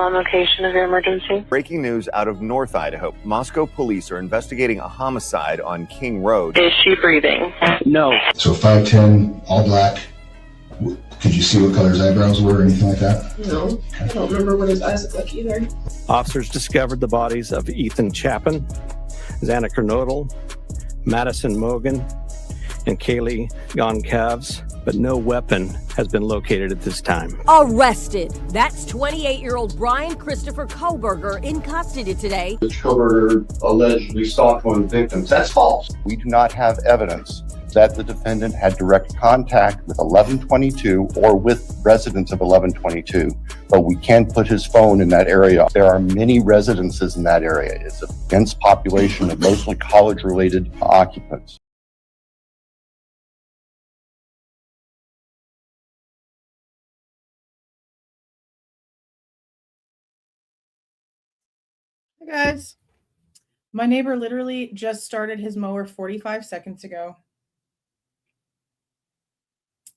on location of your emergency. Breaking news out of North Idaho. Moscow police are investigating a homicide on King Road. Is she breathing? No. So 5'10", all black. Could you see what color his eyebrows were or anything like that? No, I don't remember what his eyes look like either. Officers discovered the bodies of Ethan Chapin, Xana Kernodle, Maddie Mogen, and Kaylee Goncalves, but no weapon has been located at this time. Arrested. That's 28-year-old Bryan Kohberger in custody today. Kohberger allegedly stalked one of the victims. That's false. We do not have evidence that the defendant had direct contact with 1122 or with residents of 1122, but we can put his phone in that area. There are many residences in that area. It's a dense population of mostly college-related occupants. Hey guys, my neighbor literally just started his mower 45 seconds ago.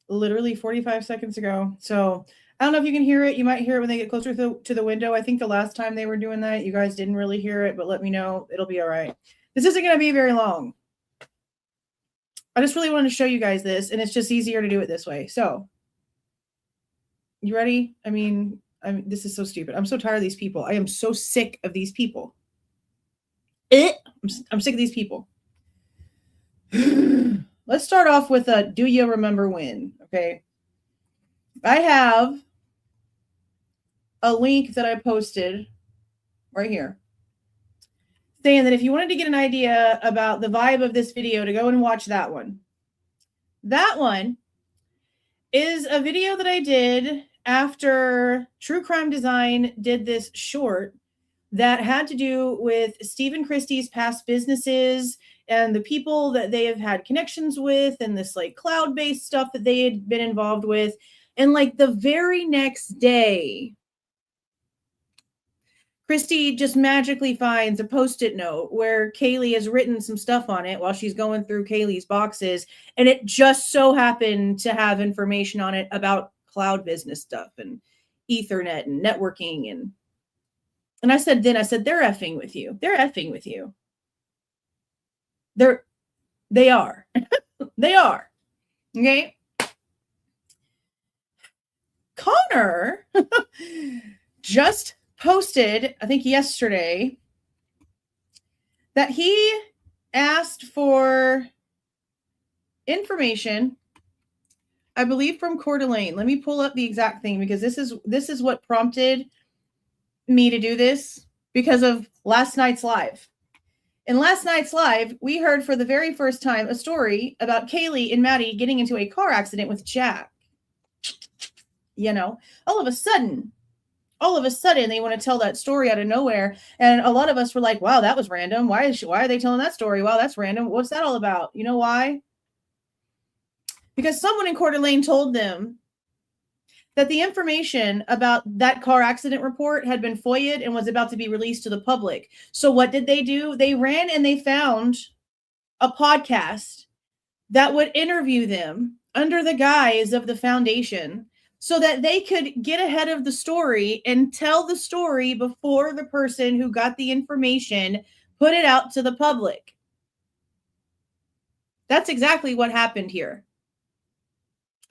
Literally 45 seconds ago. So I don't know if you can hear it. You might hear it when they get closer to the window. I think the last time they were doing that, you guys didn't really hear it, but let me know. It'll be all right. This isn't going to be very long. I just really wanted to show you guys this, and it's just easier to do it this way. So you ready? I mean, this is so stupid. I'm so tired of these people. I am so sick of these people. I'm sick of these people. Let's start off with a do you remember when? Okay. I have a link that I posted right here saying that if you wanted to get an idea about the vibe of this video, to go and watch that one. That one is a video that I did after True Crime Design did this short that had to do with Steve and Kristi's past businesses and the people that they have had connections with and this like cloud-based stuff that they had been involved with. And like the very next day, Kristi just magically finds a Post-it note where Kaylee has written some stuff on it while she's going through Kaylee's boxes. And it just so happened to have information on it about cloud business stuff and Ethernet and networking. And I said, they're effing with you. They're effing with you. They are. They are. Okay. Connor just posted, I think yesterday, that he asked for information, I believe from Coeur d'Alene. Let me pull up the exact thing because this is what prompted me to do this because of last night's live. In last night's live, we heard for the very first time a story about Kaylee and Maddie getting into a car accident with Jack. You know, all of a sudden, they want to tell that story out of nowhere. And a lot of us were like, wow, that was random. Why are they telling that story? Wow, that's random. What's that all about? You know why? Because someone in Coeur d'Alene told them that the information about that car accident report had been FOIA'd and was about to be released to the public. So what did they do? They ran and they found a podcast that would interview them under the guise of the foundation so that they could get ahead of the story and tell the story before the person who got the information put it out to the public. That's exactly what happened here.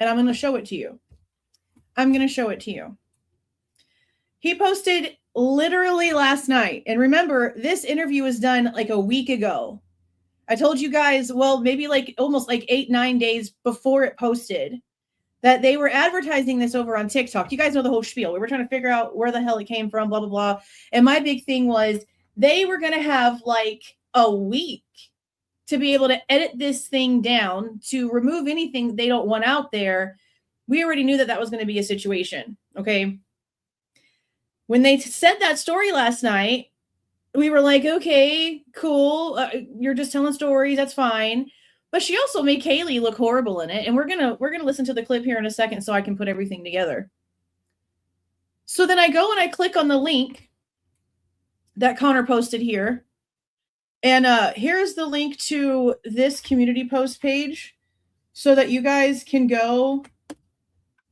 And I'm going to show it to you. He posted literally last night. And remember, this interview was done like a week ago. I told you guys, well, maybe like almost like 8-9 days before it posted, that they were advertising this over on TikTok. You guys know the whole spiel. We were trying to figure out where the hell it came from, blah, blah, blah. And my big thing was they were going to have like a week to be able to edit this thing down to remove anything they don't want out there. We already knew that was going to be a situation, okay? When they said that story last night, we were like, okay, cool. You're just telling stories. That's fine. But she also made Kaylee look horrible in it. And we're gonna listen to the clip here in a second so I can put everything together. So then I go and I click on the link that Connor posted here. And here's the link to this community post page so that you guys can go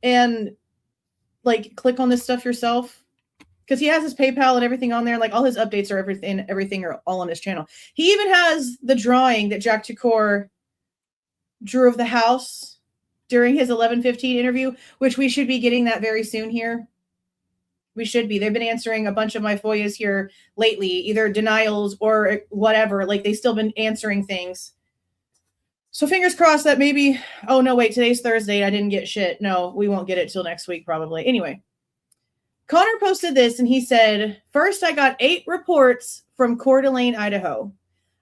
and like click on this stuff yourself. because he has his PayPal and everything on there. Like all his updates are everything are all on his channel. He even has the drawing that Jack Tukor drew of the house during his 11:15 interview, which we should be getting that very soon here. We should be. They've been answering a bunch of my FOIAs here lately, either denials or whatever. Like they've still been answering things. So fingers crossed that maybe, oh no, wait, today's Thursday. I didn't get shit. No, we won't get it till next week probably. Anyway, Connor posted this and he said, first I got 8 reports from Coeur d'Alene, Idaho.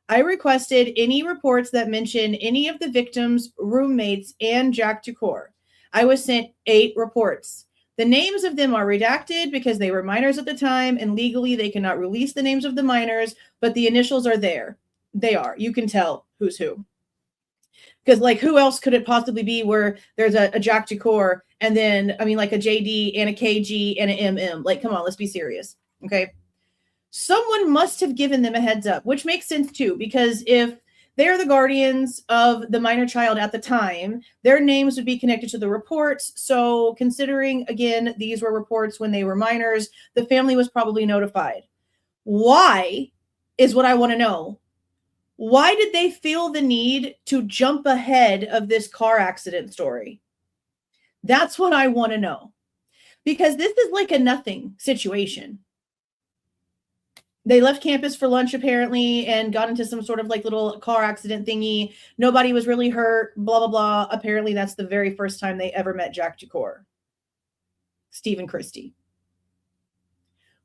I requested any reports that mention any of the victims' roommates and Jack Tukor. I was sent 8 reports. The names of them are redacted because they were minors at the time and legally they cannot release the names of the minors, but the initials are there. They are. You can tell who's who. Because, like, who else could it possibly be where there's a Jack Tukor and then, I mean, like a JD and a KG and an MM? Like, come on, let's be serious. Okay. Someone must have given them a heads up, which makes sense too, because if they're the guardians of the minor child at the time, their names would be connected to the reports. So considering, again, these were reports when they were minors, the family was probably notified. Why is what I want to know. Why did they feel the need to jump ahead of this car accident story? That's what I want to know. Because this is like a nothing situation. They left campus for lunch apparently and got into some sort of like little car accident thingy. Nobody was really hurt, blah, blah, blah. Apparently that's the very first time they ever met Jack Tukor. Steve and Kristi.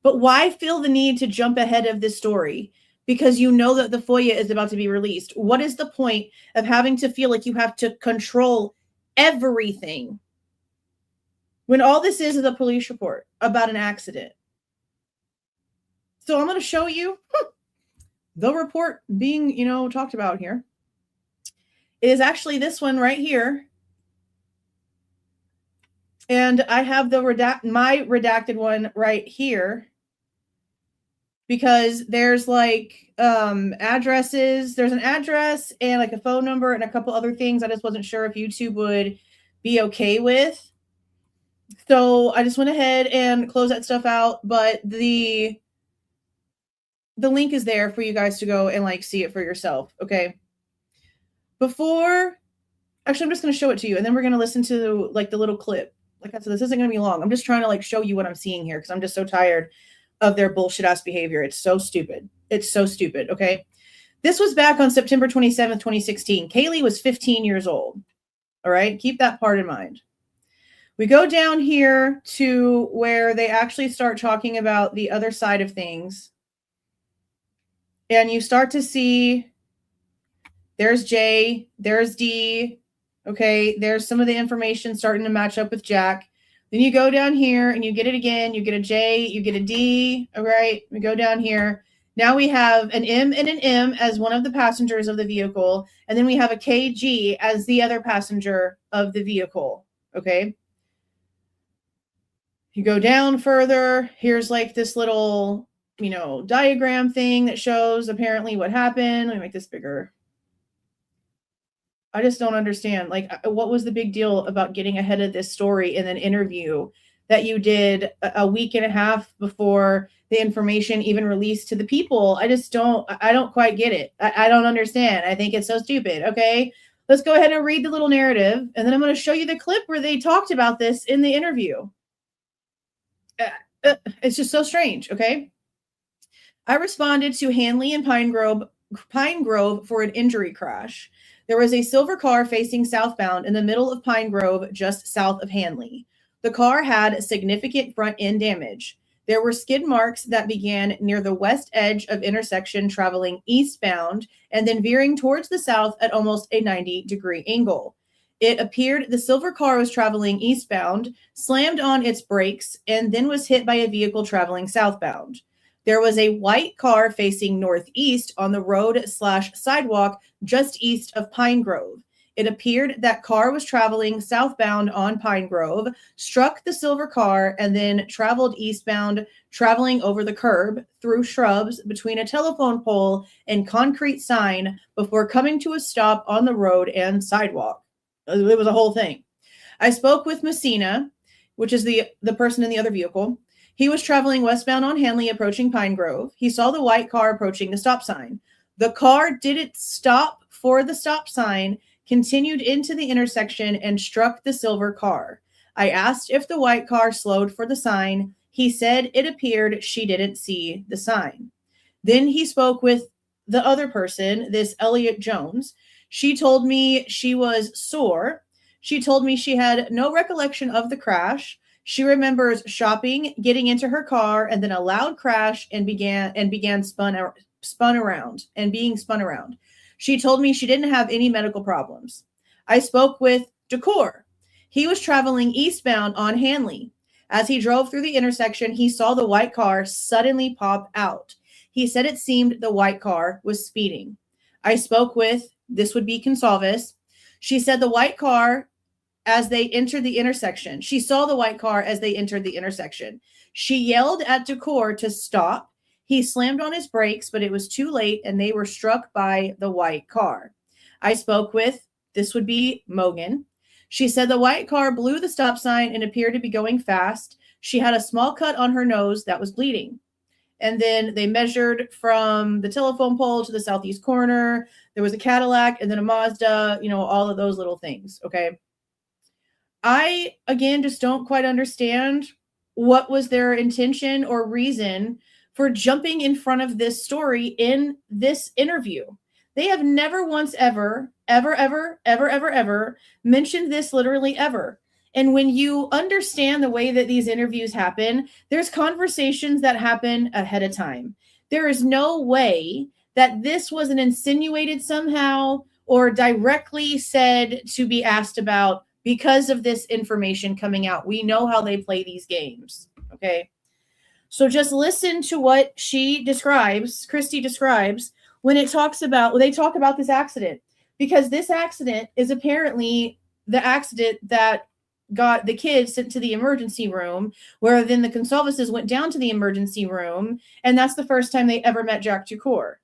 But why feel the need to jump ahead of this story? Because you know that the FOIA is about to be released. What is the point of having to feel like you have to control everything when all this is a police report about an accident? So I'm going to show you the report being, talked about here. It is actually this one right here. And I have my redacted one right here. Because there's like addresses. There's an address and like a phone number and a couple other things I just wasn't sure if YouTube would be okay with. So I just went ahead and closed that stuff out. But the link is there for you guys to go and like see it for yourself. Okay. Actually, I'm just going to show it to you. And then we're going to listen to like the little clip. Like I said, this isn't going to be long. I'm just trying to like show you what I'm seeing here because I'm just so tired of their bullshit ass behavior. It's so stupid. It's so stupid. Okay. This was back on September 27th, 2016. Kaylee was 15 years old. All right. Keep that part in mind. We go down here to where they actually start talking about the other side of things. And you start to see there's J, there's D. Okay. There's some of the information starting to match up with Jack. Then you go down here and you get it again. You get a J, you get a D. All right. We go down here. Now we have an M and an M as one of the passengers of the vehicle. And then we have a KG as the other passenger of the vehicle. Okay. You go down further. Here's like this little, diagram thing that shows apparently what happened. Let me make this bigger. I just don't understand. Like, what was the big deal about getting ahead of this story in an interview that you did a week and a half before the information even released to the people? I don't quite get it. I don't understand. I think it's so stupid. Okay, let's go ahead and read the little narrative. And then I'm going to show you the clip where they talked about this in the interview. It's just so strange. Okay. I responded to Hanley and Pine Grove for an injury crash. There was a silver car facing southbound in the middle of Pine Grove, just south of Hanley. The car had significant front end damage. There were skid marks that began near the west edge of intersection traveling eastbound and then veering towards the south at almost a 90-degree angle. It appeared the silver car was traveling eastbound, slammed on its brakes, and then was hit by a vehicle traveling southbound. There was a white car facing northeast on the road/sidewalk just east of Pine Grove. It appeared that car was traveling southbound on Pine Grove, struck the silver car, and then traveled eastbound, traveling over the curb, through shrubs, between a telephone pole and concrete sign before coming to a stop on the road and sidewalk. It was a whole thing. I spoke with Messina, which is the person in the other vehicle. He was traveling westbound on Hanley approaching Pine Grove. He saw the white car approaching the stop sign. The car didn't stop for the stop sign, continued into the intersection, and struck the silver car. I asked if the white car slowed for the sign. He said it appeared she didn't see the sign. Then he spoke with the other person, this Elliot Jones. She told me she was sore. She told me she had no recollection of the crash. She remembers shopping, getting into her car, and then a loud crash and being spun around. She told me she didn't have any medical problems. I spoke with Decor. He was traveling eastbound on Hanley. As he drove through the intersection, he saw the white car suddenly pop out. He said it seemed the white car was speeding. I spoke with, this would be Goncalves. She said the white car as they entered the intersection. She saw the white car as they entered the intersection. She yelled at Decor to stop. He slammed on his brakes, but it was too late and they were struck by the white car. I spoke with, this would be Mogen. She said the white car blew the stop sign and appeared to be going fast. She had a small cut on her nose that was bleeding. And then they measured from the telephone pole to the southeast corner. There was a Cadillac and then a Mazda, all of those little things. Okay. I, again, just don't quite understand what was their intention or reason for jumping in front of this story in this interview. They have never once ever mentioned this literally ever. And when you understand the way that these interviews happen, there's conversations that happen ahead of time. There is no way that this was an insinuated somehow or directly said to be asked about because of this information coming out. We know how they play these games. Okay. So just listen to what she describes, Kristi describes, when they talk about this accident, because this accident is apparently the accident that got the kids sent to the emergency room, where then the Goncalveses went down to the emergency room, and that's the first time they ever met Jack Ducour.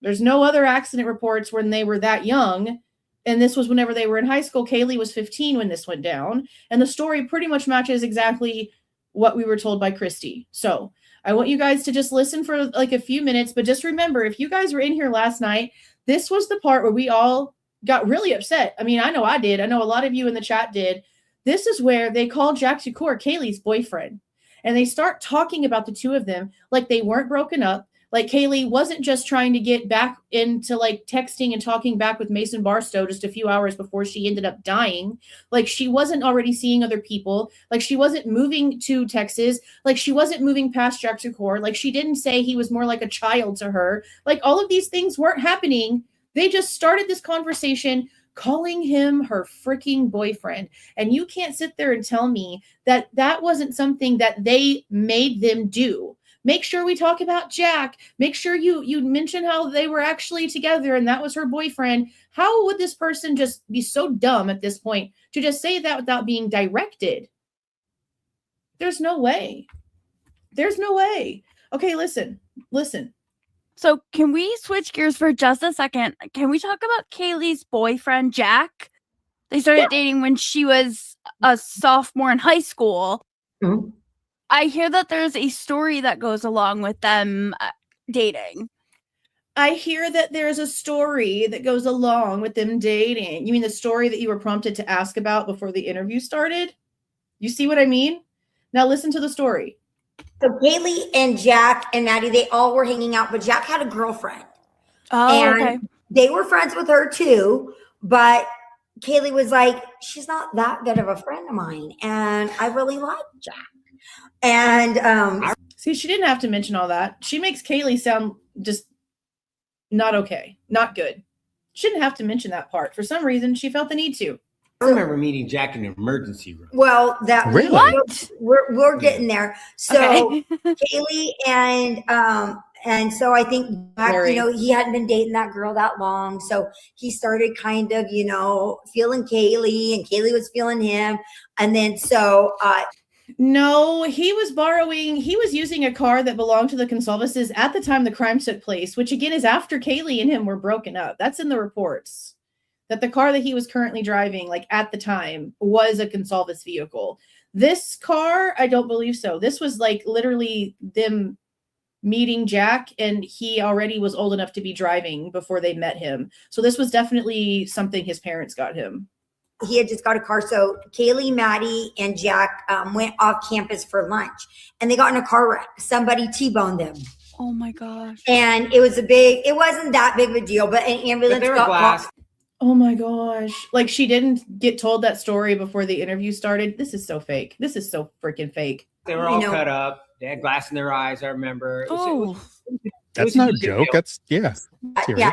There's no other accident reports when they were that young, and this was whenever they were in high school. Kaylee was 15 when this went down, and the story pretty much matches exactly what we were told by Kristi. So I want you guys to just listen for like a few minutes, but just remember, if you guys were in here last night, this was the part where we all got really upset. I mean, I know I did. I know a lot of you in the chat did. This is where they call Jack Ducour Kaylee's boyfriend. And they start talking about the two of them like they weren't broken up. Like Kaylee wasn't just trying to get back into like texting and talking back with Mason Barstow just a few hours before she ended up dying. Like she wasn't already seeing other people. Like she wasn't moving to Texas. Like she wasn't moving past Jack Ducour. Like she didn't say he was more like a child to her. Like all of these things weren't happening. They just started this conversation calling him her freaking boyfriend. And you can't sit there and tell me that that wasn't something that they made them do. Make sure we talk about Jack. Make sure you mention how they were actually together and that was her boyfriend. How would this person just be so dumb at this point to just say that without being directed? There's no way. There's no way. Okay, listen. So can we switch gears for just a second? Can we talk about Kaylee's boyfriend, Jack? They started dating when she was a sophomore in high school. Mm-hmm. I hear that there's a story that goes along with them dating. I hear that there's a story that goes along with them dating. You mean the story that you were prompted to ask about before the interview started? You see what I mean? Now listen to the story. So Kaylee and Jack and Maddie, they all were hanging out, but Jack had a girlfriend. Oh, and okay. They were friends with her too, but Kaylee was like, she's not that good of a friend of mine. And I really like Jack. And see, she didn't have to mention all that. She makes Kaylee sound just not okay, not good. She didn't have to mention that part. For some reason, she felt the need to. I remember meeting Jack in the emergency room. Well, that Really? What? We're getting there. So Okay. Kaylee and so I think Jack, he hadn't been dating that girl that long, so he started kind of feeling Kaylee, and Kaylee was feeling him, and then so. No, he was using a car that belonged to the Goncalveses at the time the crime took place, which again is after Kaylee and him were broken up. That's in the reports. that the car that he was currently driving, like at the time, was a Goncalves vehicle. This car, I don't believe so. This was like literally them meeting Jack, and he already was old enough to be driving before they met him. So this was definitely something his parents got him. He had just got a car. So Kaylee, Maddie, and Jack went off campus for lunch, and they got in a car wreck. Somebody T-boned them. Oh my gosh. And it wasn't that big of a deal, but an ambulance got called. Oh my gosh. Like, she didn't get told that story before the interview started. This is so fake. This is so freaking fake. They were all cut up. They had glass in their eyes, I remember. That's not a joke. That's, yeah. Yeah.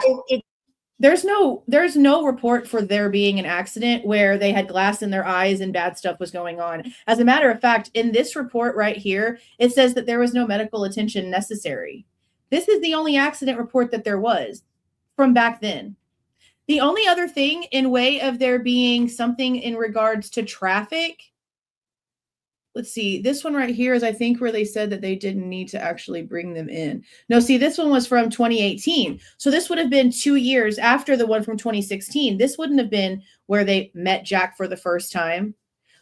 There's no report for there being an accident where they had glass in their eyes and bad stuff was going on. As a matter of fact, in this report right here, it says that there was no medical attention necessary. This is the only accident report that there was from back then. The only other thing in way of there being something in regards to traffic, let's see, this one right here is, I think, where they said that they didn't need to actually bring them in. No, see, this one was from 2018. So this would have been 2 years after the one from 2016. This wouldn't have been where they met Jack for the first time.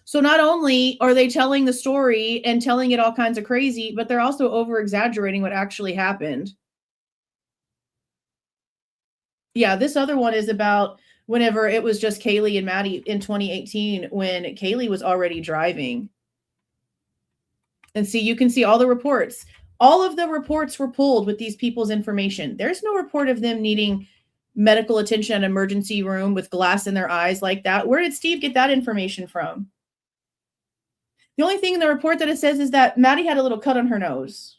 So not only are they telling the story and telling it all kinds of crazy, but they're also over-exaggerating what actually happened. Yeah, this other one is about whenever it was just Kaylee and Maddie in 2018 when Kaylee was already driving. And see, you can see all the reports. All of the reports were pulled with these people's information. There's no report of them needing medical attention in an emergency room with glass in their eyes like that. Where did Steve get that information from? The only thing in the report that it says is that Maddie had a little cut on her nose.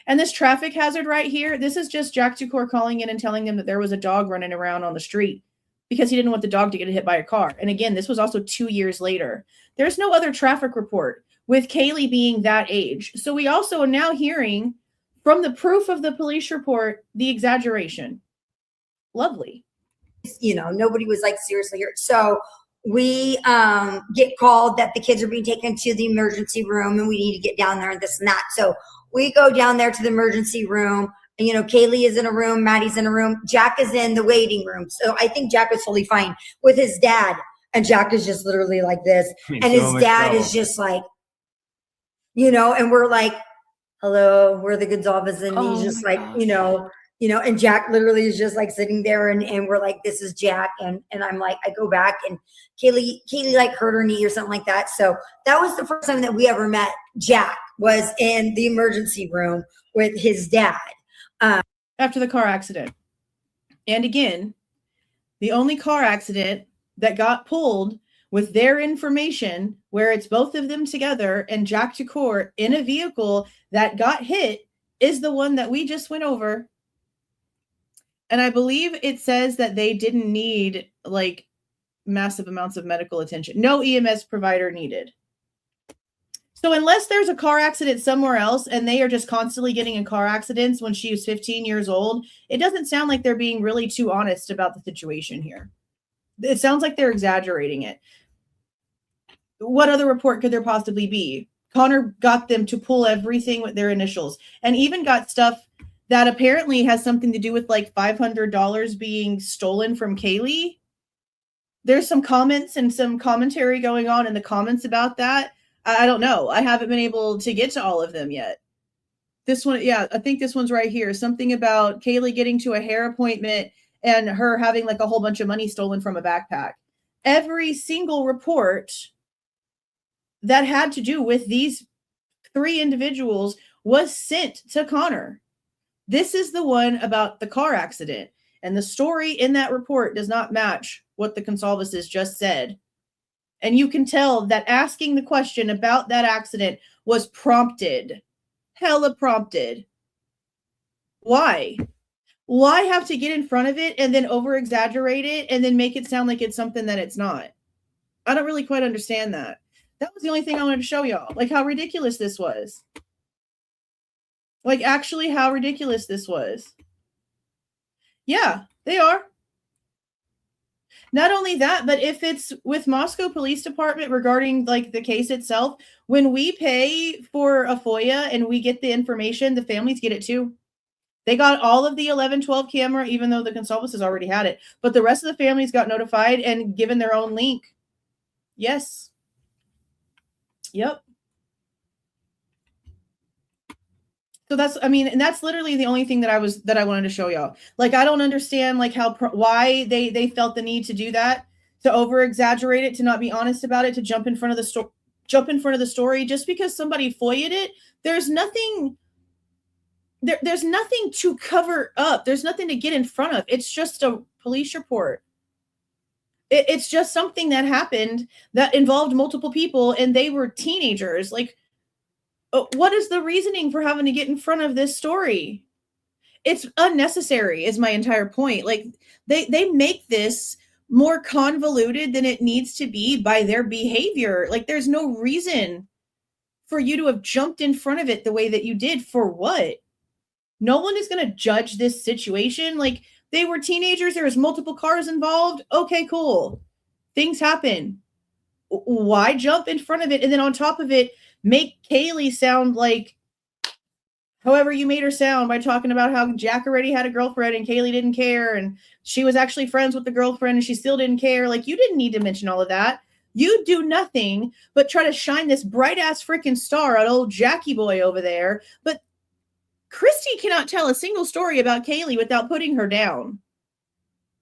And this traffic hazard right here, this is just Jack Ducour calling in and telling them that there was a dog running around on the street because he didn't want the dog to get hit by a car. And again, this was also 2 years later. There's no other traffic report with Kaylee being that age. So we also are now hearing from the proof of the police report, the exaggeration. Lovely. You know, nobody was like seriously hurt. So we get called that the kids are being taken to the emergency room and we need to get down there and this and that. So we go down there to the emergency room. And, you know, Kaylee is in a room, Maddie's in a room, Jack is in the waiting room. So I think Jack was totally fine with his dad. And Jack is just literally like this. And his dad is just like, you know, and we're like, hello, we're the Goncalves. And he's just like, you know, and Jack literally is just like sitting there and we're like, this is Jack. And I'm like, I go back and Kaylee like hurt her knee or something like that. So that was the first time that we ever met Jack, was in the emergency room with his dad. After the car accident. And again, the only car accident that got pulled with their information, where it's both of them together and Jack Ducour in a vehicle that got hit, is the one that we just went over. And I believe it says that they didn't need like massive amounts of medical attention. No EMS provider needed. So unless there's a car accident somewhere else and they are just constantly getting in car accidents when she was 15 years old, it doesn't sound like they're being really too honest about the situation here. It sounds like they're exaggerating it. What other report could there possibly be? Connor got them to pull everything with their initials and even got stuff that apparently has something to do with like $500 being stolen from Kaylee. There's some comments and some commentary going on in the comments about that. I don't know. I haven't been able to get to all of them yet. This one, yeah, I think this one's right here. Something about Kaylee getting to a hair appointment and her having like a whole bunch of money stolen from a backpack. Every single report that had to do with these three individuals was sent to Connor. This is the one about the car accident. And the story in that report does not match what the Goncalves just said. And you can tell that asking the question about that accident was prompted. Hella prompted. Why? Why have to get in front of it and then over-exaggerate it and then make it sound like it's something that it's not? I don't really quite understand that. That was the only thing I wanted to show y'all. Like how ridiculous this was. Like actually how ridiculous this was. Yeah, they are. Not only that, but if it's with Moscow Police Department regarding like the case itself, when we pay for a FOIA and we get the information, the families get it too. They got all of the 1112 camera, even though the Goncalves has already had it. But the rest of the families got notified and given their own link. Yes. Yep. So that's, I mean, and that's literally the only thing that I wanted to show y'all. Like, I don't understand like why they felt the need to do that, to over exaggerate it, to not be honest about it, to jump in front of the story just because somebody FOIA'd it. There's nothing to cover up. There's nothing to get in front of. It's just a police report. It's just something that happened that involved multiple people and they were teenagers. Like, what is the reasoning for having to get in front of this story? It's unnecessary is my entire point. Like, they make this more convoluted than it needs to be by their behavior. Like, there's no reason for you to have jumped in front of it the way that you did. For what? No one is going to judge this situation. Like, they were teenagers. There was multiple cars involved. Okay, cool. Things happen. Why jump in front of it? And then on top of it, make Kaylee sound like however you made her sound by talking about how Jack already had a girlfriend and Kaylee didn't care. And she was actually friends with the girlfriend and she still didn't care. Like, you didn't need to mention all of that. You do nothing but try to shine this bright ass freaking star on old Jackie boy over there. But Kristi cannot tell a single story about Kaylee without putting her down.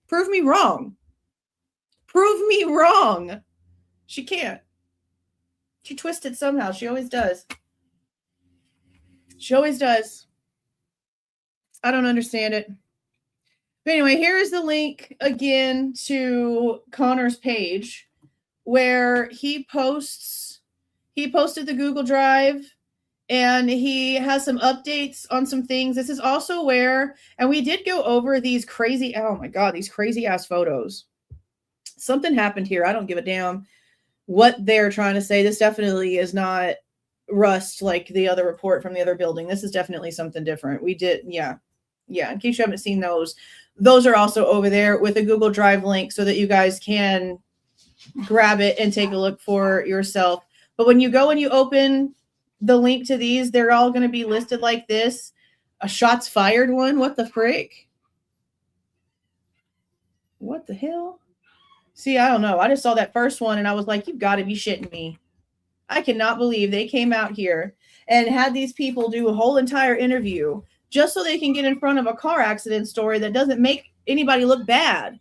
Prove me wrong. Prove me wrong. She can't. She twisted somehow. She always does. She always does. I don't understand it. But anyway, here is the link again to Connor's page where he posted the Google Drive. And he has some updates on some things. This is also where, and we did go over these crazy, oh my God, these crazy ass photos. Something happened here. I don't give a damn what they're trying to say. This definitely is not rust like the other report from the other building. This is definitely something different. We did, yeah. In case you haven't seen those are also over there with a Google Drive link so that you guys can grab it and take a look for yourself. But when you go and you open the link to these, they're all going to be listed like this. A shots fired one. What the frick? What the hell? See, I don't know. I just saw that first one and I was like, you've got to be shitting me. I cannot believe they came out here and had these people do a whole entire interview just so they can get in front of a car accident story that doesn't make anybody look bad.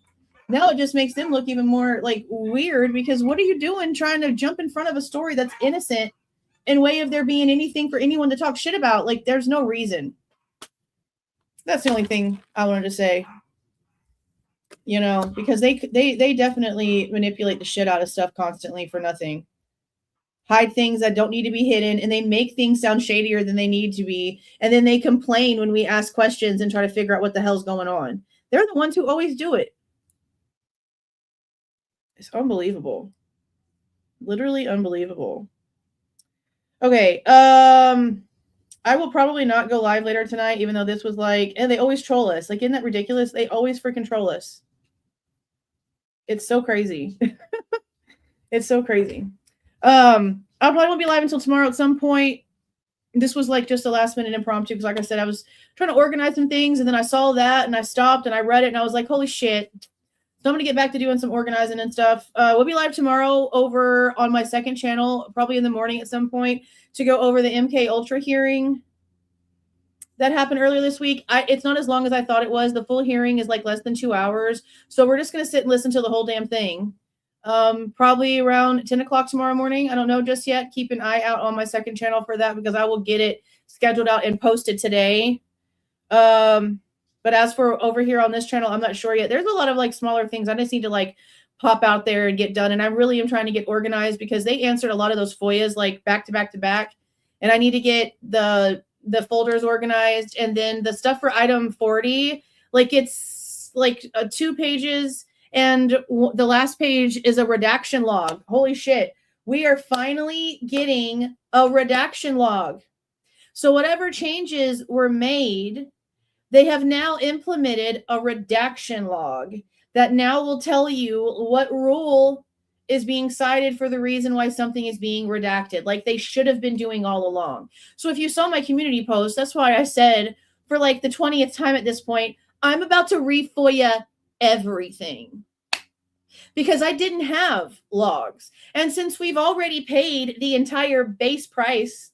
Now it just makes them look even more like weird, because what are you doing trying to jump in front of a story that's innocent in way of there being anything for anyone to talk shit about? Like, there's no reason. That's the only thing I wanted to say. You know, because they definitely manipulate the shit out of stuff constantly for nothing. Hide things that don't need to be hidden, and they make things sound shadier than they need to be. And then they complain when we ask questions and try to figure out what the hell's going on. They're the ones who always do it. It's unbelievable. Literally unbelievable. Okay, I will probably not go live later tonight, even though this was like, and they always troll us. Like, isn't that ridiculous? They always freaking troll us. It's so crazy. It's so crazy. I probably won't be live until tomorrow at some point. This was like just a last minute impromptu, because like I said, I was trying to organize some things, and then I saw that and I stopped and I read it and I was like, holy shit. So I'm going to get back to doing some organizing and stuff. We'll be live tomorrow over on my second channel, probably in the morning at some point, to go over the MK Ultra hearing that happened earlier this week. It's not as long as I thought it was. The full hearing is like less than 2 hours. So we're just going to sit and listen to the whole damn thing. Probably around 10 o'clock tomorrow morning. I don't know just yet. Keep an eye out on my second channel for that, because I will get it scheduled out and posted today. But as for over here on this channel, I'm not sure yet. There's a lot of like smaller things I just need to like pop out there and get done. And I really am trying to get organized, because they answered a lot of those FOIAs like back to back to back. And I need to get the folders organized. And then the stuff for item 40, like it's like 2 pages. And the last page is a redaction log. Holy shit. We are finally getting a redaction log. So whatever changes were made, they have now implemented a redaction log that now will tell you what rule is being cited for the reason why something is being redacted, like they should have been doing all along. So if you saw my community post, that's why I said for like the 20th time at this point, I'm about to re-FOIA everything because I didn't have logs. And since we've already paid the entire base price,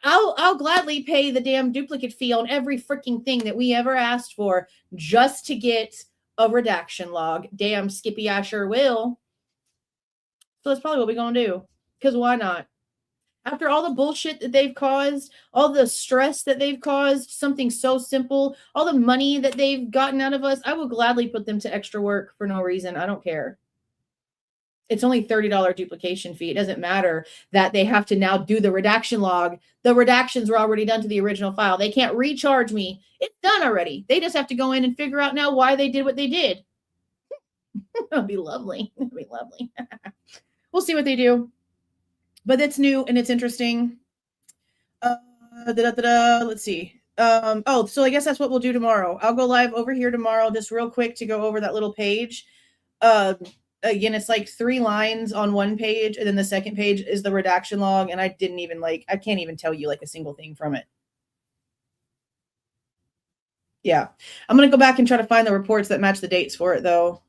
I'll gladly pay the damn duplicate fee on every freaking thing that we ever asked for just to get a redaction log. Damn, Skippy, I sure will. So that's probably what we're going to do, because why not? After all the bullshit that they've caused, all the stress that they've caused, something so simple, all the money that they've gotten out of us, I will gladly put them to extra work for no reason. I don't care. It's only $30 duplication fee. It doesn't matter that they have to now do the redaction log. The redactions were already done to the original file. They can't recharge me. It's done already. They just have to go in and figure out now why they did what they did. That'll be lovely. That'll be lovely. We'll see what they do. But it's new and it's interesting. Let's see. So I guess that's what we'll do tomorrow. I'll go live over here tomorrow just real quick to go over that little page. Again, it's like 3 lines on one page, and then the second page is the redaction log, and I can't even tell you like a single thing from it. Yeah. I'm going to go back and try to find the reports that match the dates for it, though.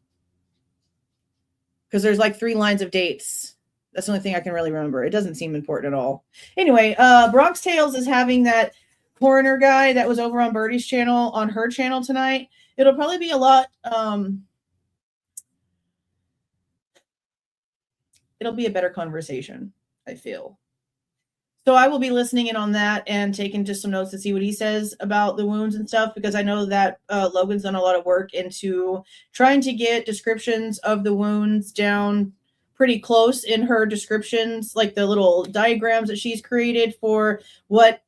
Because there's like 3 lines of dates. That's the only thing I can really remember. It doesn't seem important at all. Anyway, Bronx Tales is having that coroner guy that was over on Birdie's channel on her channel tonight. It'll probably be a lot... it'll be a better conversation, I feel. So I will be listening in on that and taking just some notes to see what he says about the wounds and stuff, because I know that Logan's done a lot of work into trying to get descriptions of the wounds down pretty close in her descriptions, like the little diagrams that she's created for what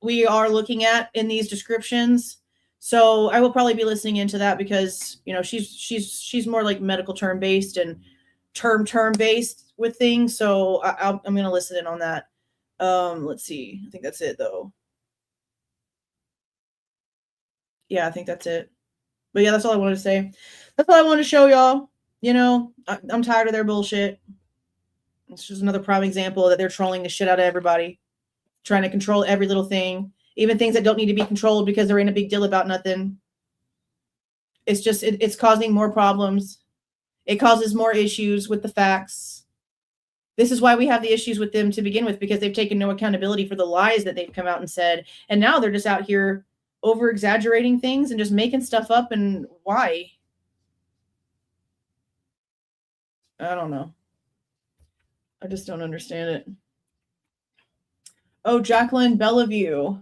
we are looking at in these descriptions. So I will probably be listening into that because, you know, she's more like medical term based and term based with things. So I'm going to listen in on that. Let's see. I think that's it though. Yeah, I think that's it. But yeah, that's all I wanted to say. That's all I wanted to show y'all. You know, I'm tired of their bullshit. It's just another prime example that they're trolling the shit out of everybody, trying to control every little thing, even things that don't need to be controlled because they're in a big deal about nothing. It's just, it's causing more problems. It causes more issues with the facts. This is why we have the issues with them to begin with, because they've taken no accountability for the lies that they've come out and said. And now they're just out here over exaggerating things and just making stuff up. And why? I don't know. I just don't understand it. Oh, Jacqueline Bellevue.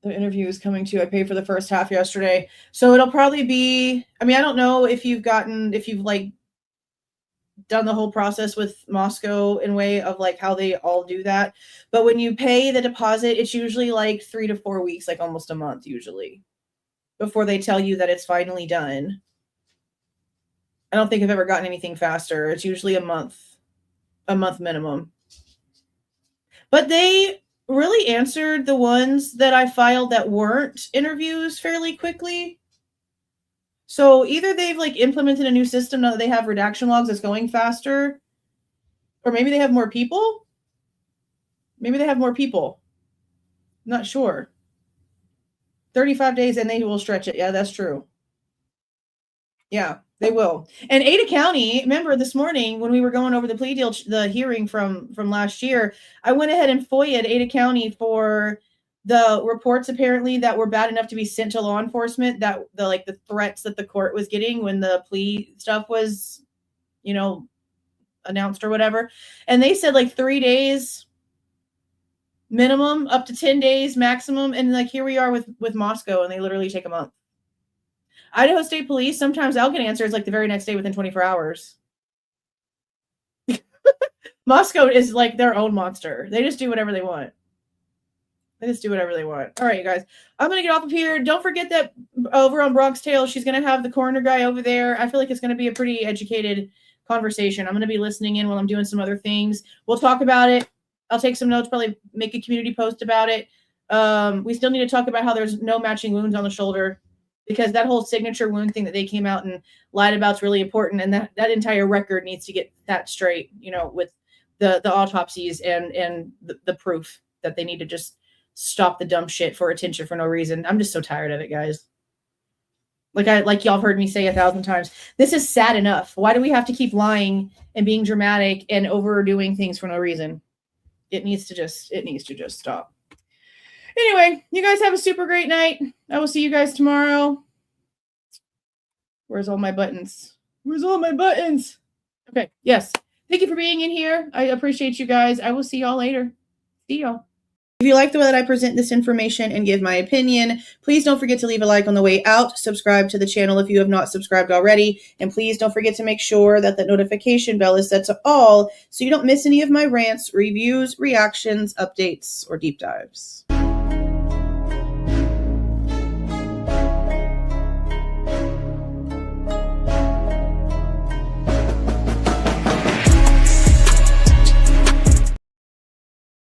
The interview is coming too. I paid for the first half yesterday. So it'll probably be, I mean, I don't know if you've like done the whole process with Moscow in way of like how they all do that. But when you pay the deposit, it's usually like 3 to 4 weeks, like almost a month usually, before they tell you that it's finally done. I don't think I've ever gotten anything faster. It's usually a month minimum. But they really answered the ones that I filed that weren't interviews fairly quickly. So either they've like implemented a new system now that they have redaction logs that's going faster, or maybe they have more people. Maybe they have more people. I'm not sure. 35 days and they will stretch it. Yeah, that's true. Yeah, they will. And Ada County, remember this morning when we were going over the plea deal, the hearing from last year, I went ahead and FOIA'd Ada County for the reports apparently that were bad enough to be sent to law enforcement, that the threats that the court was getting when the plea stuff was, you know, announced or whatever. And they said like 3 days minimum, up to 10 days maximum. And like here we are with Moscow, and they literally take a month. Idaho State Police, sometimes I'll get answers like the very next day within 24 hours. Moscow is like their own monster. They just do whatever they want. All right, you guys. I'm going to get off of here. Don't forget that over on Bronx Tales, she's going to have the coroner guy over there. I feel like it's going to be a pretty educated conversation. I'm going to be listening in while I'm doing some other things. We'll talk about it. I'll take some notes, probably make a community post about it. We still need to talk about how there's no matching wounds on the shoulder, because that whole signature wound thing that they came out and lied about is really important. And that entire record needs to get that straight, you know, with the autopsies and the proof that they need to just stop the dumb shit for attention for no reason. I'm just so tired of it, guys. Like y'all have heard me say 1,000 times. This is sad enough. Why do we have to keep lying and being dramatic and overdoing things for no reason? It needs to just stop. Anyway, you guys have a super great night. I will see you guys tomorrow. Where's all my buttons? Where's all my buttons? Okay, yes. Thank you for being in here. I appreciate you guys. I will see y'all later. See y'all. If you like the way that I present this information and give my opinion, please don't forget to leave a like on the way out. Subscribe to the channel if you have not subscribed already. And please don't forget to make sure that the notification bell is set to all so you don't miss any of my rants, reviews, reactions, updates, or deep dives.